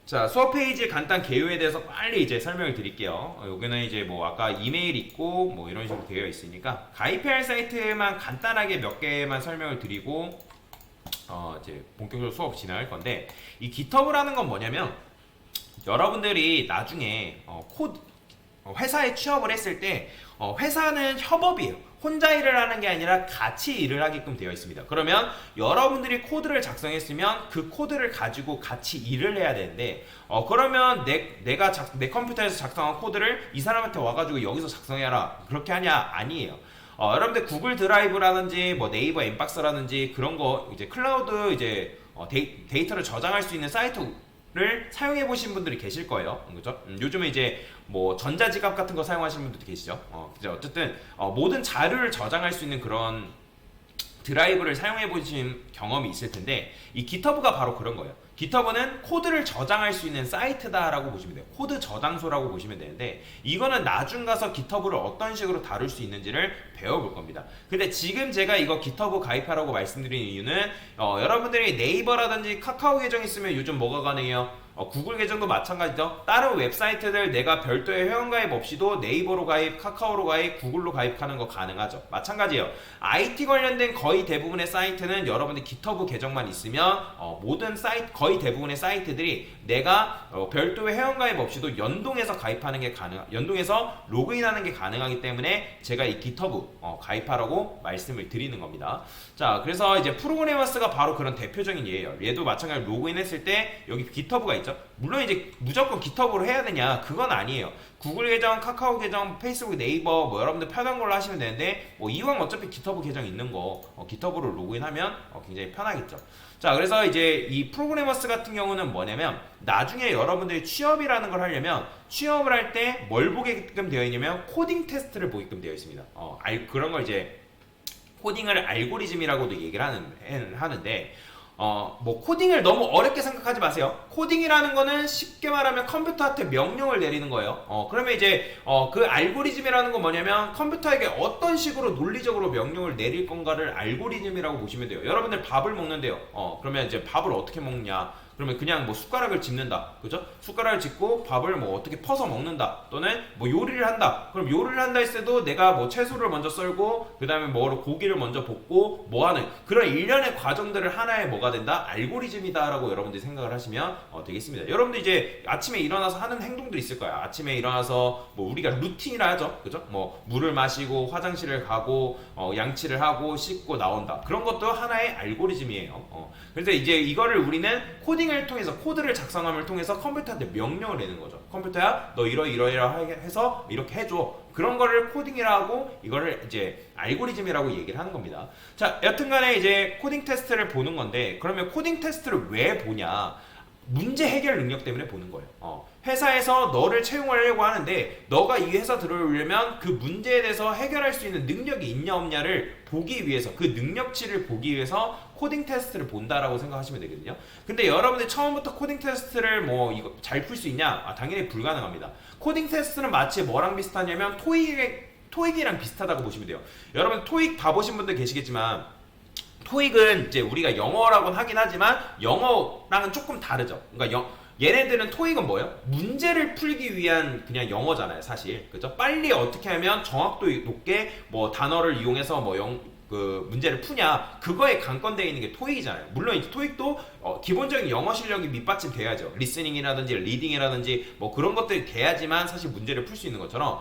자, 수업 페이지 간단 개요에 대해서 빨리 이제 설명을 드릴게요. 여기는 이제 뭐 아까 이메일 있고 뭐 이런 식으로 되어 있으니까 가입해야 할 사이트만 간단하게 몇 개만 설명을 드리고 이제 본격적으로 수업 진행할 건데, 이 GitHub라는 건 뭐냐면 여러분들이 나중에 회사에 취업을 했을 때 회사는 협업이에요. 혼자 일을 하는 게 아니라 같이 일을 하게끔 되어 있습니다. 그러면 여러분들이 코드를 작성했으면 그 코드를 가지고 같이 일을 해야 되는데, 그러면 내 컴퓨터에서 작성한 코드를 이 사람한테 와가지고 여기서 작성해라, 그렇게 하냐? 아니에요. 여러분들 구글 드라이브라든지 뭐 네이버 엠박스라든지 그런 거 이제 클라우드 이제 데이터를 저장할 수 있는 사이트를 사용해 보신 분들이 계실 거예요. 그죠? 요즘에 이제 뭐 전자지갑 같은 거 사용하시는 분들도 계시죠. 그죠? 어쨌든 모든 자료를 저장할 수 있는 그런 드라이브를 사용해 보신 경험이 있을 텐데, 이 GitHub가 바로 그런 거예요. GitHub는 코드를 저장할 수 있는 사이트다라고 보시면 돼요. 코드 저장소라고 보시면 되는데, 이거는 나중 가서 GitHub를 어떤 식으로 다룰 수 있는지를 배워볼 겁니다. 근데 지금 제가 이거 GitHub 가입하라고 말씀드린 이유는 여러분들이 네이버라든지 카카오 계정 있으면 요즘 뭐가 가능해요? 구글 계정도 마찬가지죠. 다른 웹사이트들 내가 별도의 회원가입 없이도 네이버로 가입, 카카오로 가입, 구글로 가입하는 거 가능하죠. 마찬가지예요. IT 관련된 거의 대부분의 사이트는 여러분들 GitHub 계정만 있으면 모든 사이트, 거의 대부분의 사이트들이 내가 별도의 회원가입 없이도 연동해서 가입하는 게 연동해서 로그인하는 게 가능하기 때문에 제가 이 GitHub 가입하라고 말씀을 드리는 겁니다. 자, 그래서 이제 프로그래머스가 바로 그런 대표적인 예예요. 얘도 마찬가지로 로그인했을 때 여기 GitHub가 있죠. 물론 이제 무조건 GitHub로 해야 되냐? 그건 아니에요. 구글 계정, 카카오 계정, 페이스북, 네이버 뭐 여러분들 편한 걸로 하시면 되는데, 뭐 이왕 어차피 GitHub 계정 있는 거 GitHub로 로그인하면 굉장히 편하겠죠. 자, 그래서 이제 이 프로그래머스 같은 경우는 뭐냐면, 나중에 여러분들이 취업이라는 걸 하려면 취업을 할 때 뭘 보게끔 되어 있냐면 코딩 테스트를 보게끔 되어 있습니다. 그런 걸 이제 코딩을 알고리즘이라고도 얘기를 하는데, 뭐 코딩을 너무 어렵게 생각하지 마세요. 코딩이라는 거는 쉽게 말하면 컴퓨터한테 명령을 내리는 거예요. 그러면 이제 그 알고리즘이라는 건 뭐냐면 컴퓨터에게 어떤 식으로 논리적으로 명령을 내릴 건가를 알고리즘이라고 보시면 돼요. 여러분들 밥을 먹는데요. 그러면 이제 밥을 어떻게 먹냐? 그러면 그냥 뭐 숟가락을 짚는다, 그죠? 숟가락을 짚고 밥을 뭐 어떻게 퍼서 먹는다, 또는 뭐 요리를 한다. 그럼 요리를 한다 했을 때도 내가 뭐 채소를 먼저 썰고 그 다음에 뭐 고기를 먼저 볶고 뭐 하는 그런 일련의 과정들을 하나의 뭐가 된다? 알고리즘이다라고 여러분들이 생각을 하시면 되겠습니다. 여러분들 이제 아침에 일어나서 하는 행동도 있을 거야. 아침에 일어나서 뭐 우리가 루틴이라 하죠, 그죠? 뭐 물을 마시고 화장실을 가고 양치를 하고 씻고 나온다. 그런 것도 하나의 알고리즘이에요. 그래서 이제 이거를 우리는 코딩을 통해서, 코드를 작성함을 통해서 컴퓨터한테 명령을 내는 거죠. 컴퓨터야, 너 이러이러이러 해서 이렇게 해줘. 그런 거를 코딩이라고, 이거를 이제 알고리즘이라고 얘기를 하는 겁니다. 자, 여튼간에 이제 코딩 테스트를 보는 건데, 그러면 코딩 테스트를 왜 보냐? 문제 해결 능력 때문에 보는 거예요. 회사에서 너를 채용하려고 하는데, 너가 이 회사 들어오려면 그 문제에 대해서 해결할 수 있는 능력이 있냐 없냐를 보기 위해서, 그 능력치를 보기 위해서 코딩 테스트를 본다라고 생각하시면 되거든요. 근데 여러분들 처음부터 코딩 테스트를 뭐 이거 잘 풀 수 있냐? 당연히 불가능합니다. 코딩 테스트는 마치 뭐랑 비슷하냐면 토익이랑 비슷하다고 보시면 돼요. 여러분 토익 다 보신 분들 계시겠지만, 토익은 이제 우리가 영어라고는 하긴 하지만 영어랑은 조금 다르죠. 그러니까 얘네들은 토익은 뭐예요? 문제를 풀기 위한 그냥 영어잖아요, 사실. 그죠? 빨리 어떻게 하면 정확도 높게 뭐 단어를 이용해서 그 문제를 푸냐, 그거에 관건되어 있는 게 토익이잖아요. 물론 이제 토익도 기본적인 영어 실력이 밑받침 돼야죠. 리스닝이라든지 리딩이라든지 뭐 그런 것들이 돼야지만 사실 문제를 풀 수 있는 것처럼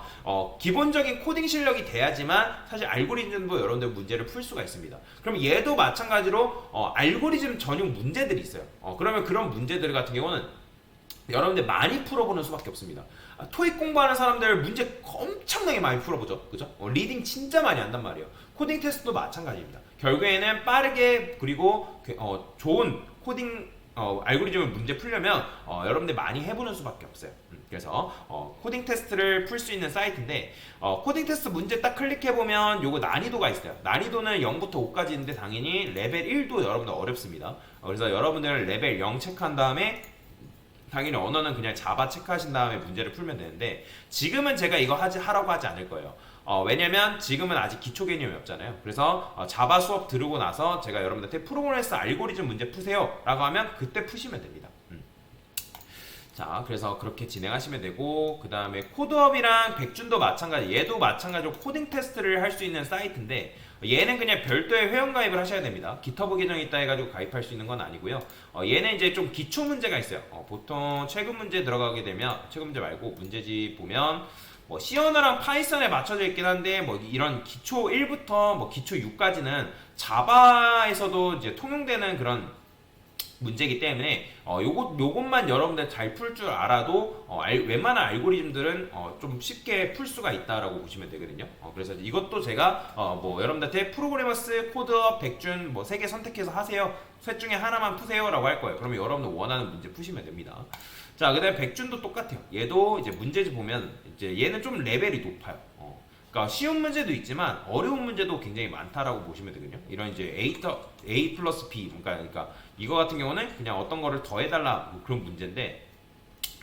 기본적인 코딩 실력이 돼야지만 사실 알고리즘도 여러분들 문제를 풀 수가 있습니다. 그럼 얘도 마찬가지로 알고리즘 전용 문제들이 있어요. 그러면 그런 문제들 같은 경우는 여러분들 많이 풀어보는 수밖에 없습니다. 토익 공부하는 사람들 문제 엄청나게 많이 풀어보죠, 그죠? 리딩 진짜 많이 한단 말이에요. 코딩 테스트도 마찬가지입니다. 결국에는 빠르게 그리고 좋은 코딩 알고리즘을 문제 풀려면 여러분들 많이 해보는 수밖에 없어요. 그래서 코딩 테스트를 풀 수 있는 사이트인데, 코딩 테스트 문제 딱 클릭해보면 요거 난이도가 있어요. 난이도는 0부터 5까지 있는데 당연히 레벨 1도 여러분들 어렵습니다. 그래서 여러분들 레벨 0 체크한 다음에 당연히 언어는 그냥 자바 체크하신 다음에 문제를 풀면 되는데, 지금은 제가 이거 하라고 하지 않을 거예요. 왜냐면 지금은 아직 기초 개념이 없잖아요. 그래서 자바 수업 들으고 나서 제가 여러분들한테 프로그래머스 알고리즘 문제 푸세요 라고 하면 그때 푸시면 됩니다. 자, 그래서 그렇게 진행하시면 되고, 그 다음에 코드업이랑 백준도 마찬가지, 얘도 마찬가지로 코딩 테스트를 할 수 있는 사이트인데, 얘는 그냥 별도의 회원가입을 하셔야 됩니다. 기터브 계정이 있다 해가지고 가입할 수 있는 건 아니고요. 얘는 이제 좀 기초 문제가 있어요. 보통 최근 문제 들어가게 되면, 최근 문제 말고 문제집 보면, 뭐 C 언어랑 파이썬에 맞춰져 있긴 한데, 뭐 이런 기초 1부터 뭐 기초 6까지는 자바에서도 이제 통용되는 그런 문제이기 때문에 요것만 여러분들 잘 풀 줄 알아도 웬만한 알고리즘들은 좀 쉽게 풀 수가 있다라고 보시면 되거든요. 그래서 이것도 제가 뭐 여러분들한테 프로그래머스, 코드업, 백준 뭐 3개 선택해서 하세요. 셋 중에 하나만 푸세요라고 할 거예요. 그러면 여러분들 원하는 문제 푸시면 됩니다. 자, 그다음에 백준도 똑같아요. 얘도 이제 문제집 보면 이제 얘는 좀 레벨이 높아요. 그러니까 쉬운 문제도 있지만 어려운 문제도 굉장히 많다라고 보시면 되거든요. 이런 이제 A 플러스 B, 그러니까 이거 같은 경우는 그냥 어떤 거를 더해달라 뭐 그런 문제인데,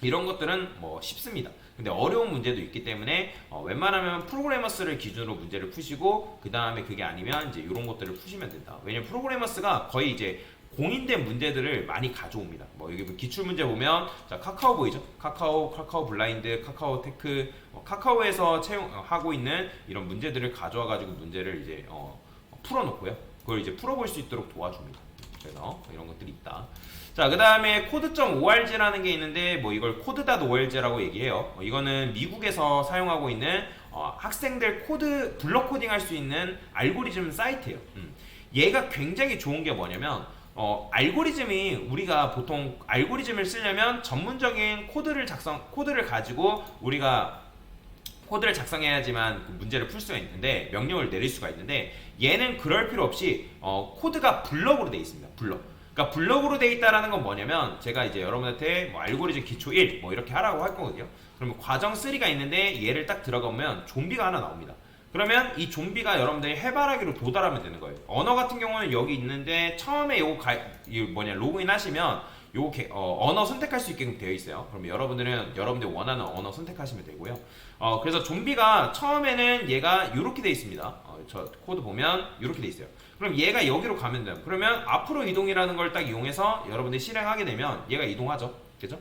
이런 것들은 뭐 쉽습니다. 근데 어려운 문제도 있기 때문에 웬만하면 프로그래머스를 기준으로 문제를 푸시고, 그 다음에 그게 아니면 이제 이런 것들을 푸시면 된다. 왜냐면 프로그래머스가 거의 이제 공인된 문제들을 많이 가져옵니다. 뭐 여기 기출 문제 보면 자, 카카오 보이죠? 카카오 블라인드, 카카오 테크, 카카오에서 채용하고 있는 이런 문제들을 가져와 가지고 문제를 이제 풀어놓고요. 그걸 이제 풀어볼 수 있도록 도와줍니다. 그래서 이런 것들이 있다. 자, 그 다음에 코드.org라는 게 있는데, 뭐 이걸 코드.org라고 얘기해요. 이거는 미국에서 사용하고 있는 학생들 코드 블록 코딩 할 수 있는 알고리즘 사이트예요. 얘가 굉장히 좋은 게 뭐냐면, 알고리즘이 우리가 보통 알고리즘을 쓰려면 전문적인 코드를 가지고 우리가 코드를 작성해야지만 그 문제를 풀 수가 있는데, 명령을 내릴 수가 있는데, 얘는 그럴 필요 없이 코드가 블럭으로 되어 있습니다. 블럭. 그러니까 블럭으로 되어 있다라는 건 뭐냐면, 제가 이제 여러분한테 뭐 알고리즘 기초 1 뭐 이렇게 하라고 할 거거든요. 그러면 과정 3가 있는데 얘를 딱 들어가면 좀비가 하나 나옵니다. 그러면 이 좀비가 여러분들이 해바라기로 도달하면 되는 거예요. 언어 같은 경우는 여기 있는데, 처음에 로그인 하시면 언어 선택할 수 있게끔 되어 있어요. 그럼 여러분들 원하는 언어 선택하시면 되고요. 그래서 좀비가 처음에는 얘가 이렇게 되어 있습니다. 저 코드 보면 이렇게 되어 있어요. 그럼 얘가 여기로 가면 돼요. 그러면 앞으로 이동이라는 걸 딱 이용해서 여러분들이 실행하게 되면 얘가 이동하죠. 그죠?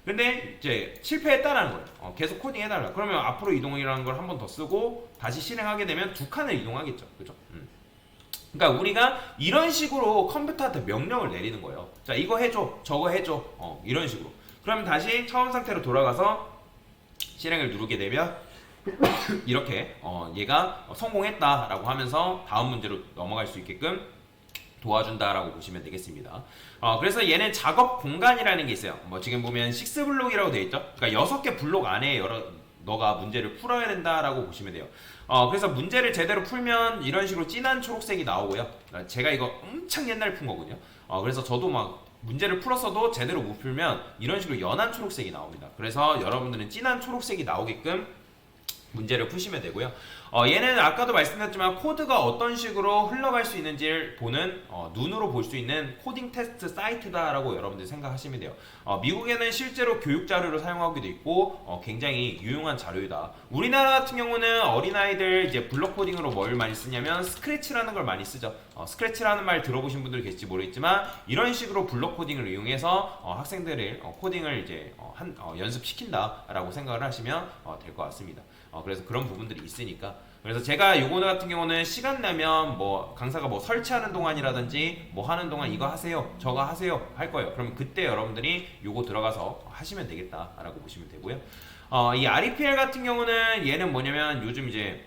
근데 이제 실패했다라는 거예요. 계속 코딩 해달라. 그러면 앞으로 이동이라는 걸 한 번 더 쓰고 다시 실행하게 되면 두 칸을 이동하겠죠. 그죠? 그러니까 우리가 이런 식으로 컴퓨터한테 명령을 내리는 거예요. 자, 이거 해줘, 저거 해줘, 이런 식으로. 그러면 다시 처음 상태로 돌아가서 실행을 누르게 되면 이렇게 얘가 성공했다라고 하면서 다음 문제로 넘어갈 수 있게끔 도와준다라고 보시면 되겠습니다. 그래서 얘는 작업 공간이라는 게 있어요. 뭐 지금 보면 6블록이라고 되어 있죠. 그러니까 6개 블록 안에 너가 문제를 풀어야 된다라고 보시면 돼요. 그래서 문제를 제대로 풀면 이런 식으로 진한 초록색이 나오고요. 제가 이거 엄청 옛날에 푼 거거든요. 그래서 저도 막 문제를 풀었어도 제대로 못 풀면 이런 식으로 연한 초록색이 나옵니다. 그래서 여러분들은 진한 초록색이 나오게끔 문제를 푸시면 되고요. 얘는 아까도 말씀드렸지만 코드가 어떤 식으로 흘러갈 수 있는지를 보는 눈으로 볼 수 있는 코딩 테스트 사이트다라고 여러분들 생각하시면 돼요. 미국에는 실제로 교육 자료로 사용하기도 있고 굉장히 유용한 자료이다. 우리나라 같은 경우는 어린아이들 이제 블록 코딩으로 뭘 많이 쓰냐면 스크래치라는 걸 많이 쓰죠. 스크래치라는 말 들어보신 분들 계실지 모르겠지만 이런 식으로 블록 코딩을 이용해서 학생들을 코딩을 이제 연습시킨다라고 생각을 하시면 될 것 같습니다. 그래서 그런 부분들이 있으니까, 그래서 제가 요거 같은 경우는 시간 나면 뭐 강사가 뭐 설치하는 동안이라든지 뭐 하는 동안 이거 하세요, 저거 하세요 할 거예요. 그러면 그때 여러분들이 요거 들어가서 하시면 되겠다라고 보시면 되고요. 이 REPL 같은 경우는 얘는 뭐냐면 요즘 이제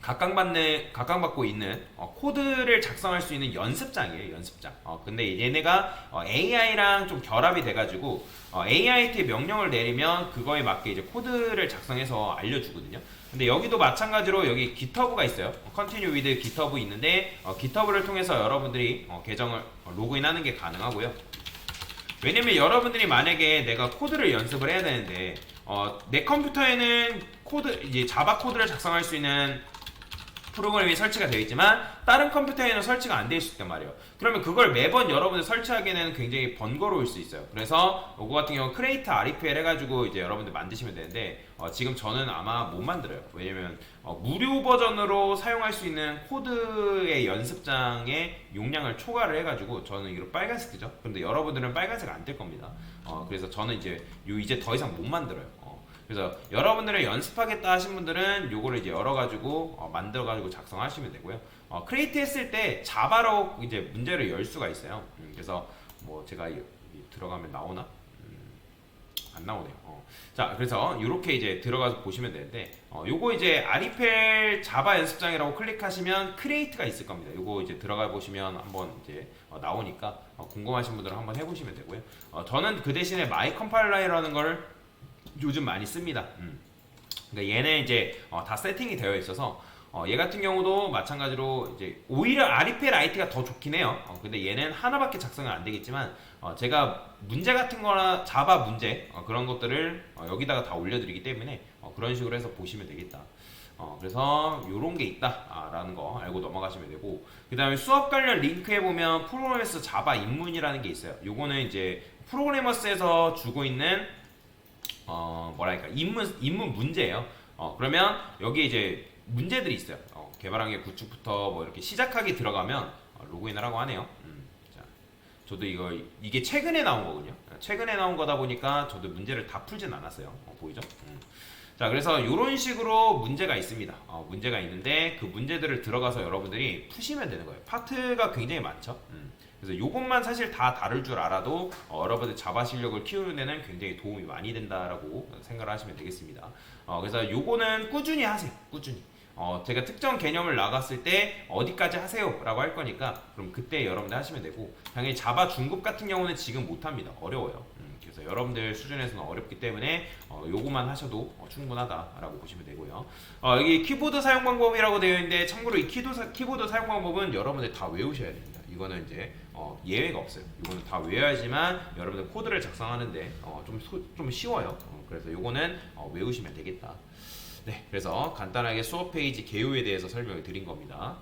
각광받고 있는 코드를 작성할 수 있는 연습장이에요. 연습장. 근데 얘네가 AI랑 좀 결합이 돼가지고 AI한테 명령을 내리면 그거에 맞게 이제 코드를 작성해서 알려주거든요. 근데 여기도 마찬가지로 여기 GitHub가 있어요. Continue with GitHub 있는데 GitHub를 통해서 여러분들이 계정을 로그인하는 게 가능하고요. 왜냐면 여러분들이 만약에 내가 코드를 연습을 해야 되는데 내 컴퓨터에는 이제 자바 코드를 작성할 수 있는 프로그램이 설치가 되어 있지만 다른 컴퓨터에는 설치가 안 되어 있단 말이에요. 그러면 그걸 매번 여러분들 설치하기에는 굉장히 번거로울 수 있어요. 그래서 이거 같은 경우 크레이트 REPL 해가지고 이제 여러분들 만드시면 되는데 지금 저는 아마 못 만들어요. 왜냐면 무료 버전으로 사용할 수 있는 코드의 연습장에 용량을 초과를 해가지고 저는 이거 빨간색 뜨죠. 근데 여러분들은 빨간색 안 뜰 겁니다. 그래서 저는 이제 더 이상 못 만들어요. 그래서 여러분들은 연습하겠다 하신 분들은 요거를 이제 열어가지고 만들어가지고 작성하시면 되고요. 크리에이트 했을 때 자바로 이제 문제를 열 수가 있어요. 그래서 뭐 제가 여기 들어가면 나오나? 안 나오네요. 자, 그래서 이렇게 이제 들어가서 보시면 되는데, 요거 이제 아리펠 자바 연습장이라고 클릭하시면 크리에이트가 있을 겁니다. 요거 이제 들어가 보시면 한번 이제 나오니까 궁금하신 분들은 한번 해보시면 되고요. 저는 그 대신에 마이 컴파일러라는 걸 요즘 많이 씁니다. 그러니까 얘는 이제 다 세팅이 되어 있어서 얘 같은 경우도 마찬가지로 이제 오히려 아리펠 IT가 더 좋긴 해요. 근데 얘는 하나밖에 작성이 안 되겠지만 제가 문제 같은 거나 자바 문제 그런 것들을 여기다가 다 올려드리기 때문에 그런 식으로 해서 보시면 되겠다. 그래서 요런 게 있다라는 거 알고 넘어가시면 되고, 그 다음에 수업 관련 링크에 보면 프로그래머스 자바 입문이라는 게 있어요. 요거는 이제 프로그래머스에서 주고 있는 뭐랄까 입문 문제예요. 그러면 여기 이제 문제들이 있어요. 개발한 게 구축부터 뭐 이렇게 시작하기 들어가면 로그인을 하고 하네요. 자, 저도 이게 최근에 나온 거군요. 최근에 나온 거다 보니까 저도 문제를 다 풀진 않았어요. 보이죠? 자, 그래서 이런 식으로 문제가 있습니다. 문제가 있는데 그 문제들을 들어가서 여러분들이 푸시면 되는 거예요. 파트가 굉장히 많죠. 그래서 요것만 사실 다 다룰 줄 알아도 여러분들 자바 실력을 키우는 데는 굉장히 도움이 많이 된다라고 생각을 하시면 되겠습니다. 그래서 요거는 꾸준히 하세요. 꾸준히. 제가 특정 개념을 나갔을 때 어디까지 하세요 라고 할 거니까 그럼 그때 여러분들 하시면 되고, 당연히 자바 중급 같은 경우는 지금 못합니다. 어려워요. 그래서 여러분들 수준에서는 어렵기 때문에 요거만 하셔도 충분하다라고 보시면 되고요. 여기 키보드 사용 방법이라고 되어 있는데, 참고로 이 키보드 사용 방법은 여러분들 다 외우셔야 됩니다. 이거는 이제 예외가 없어요. 이거는 다 외워야지만 여러분들 코드를 작성하는데 좀 쉬워요. 그래서 요거는 외우시면 되겠다. 네, 그래서 간단하게 수업 페이지 개요에 대해서 설명을 드린 겁니다.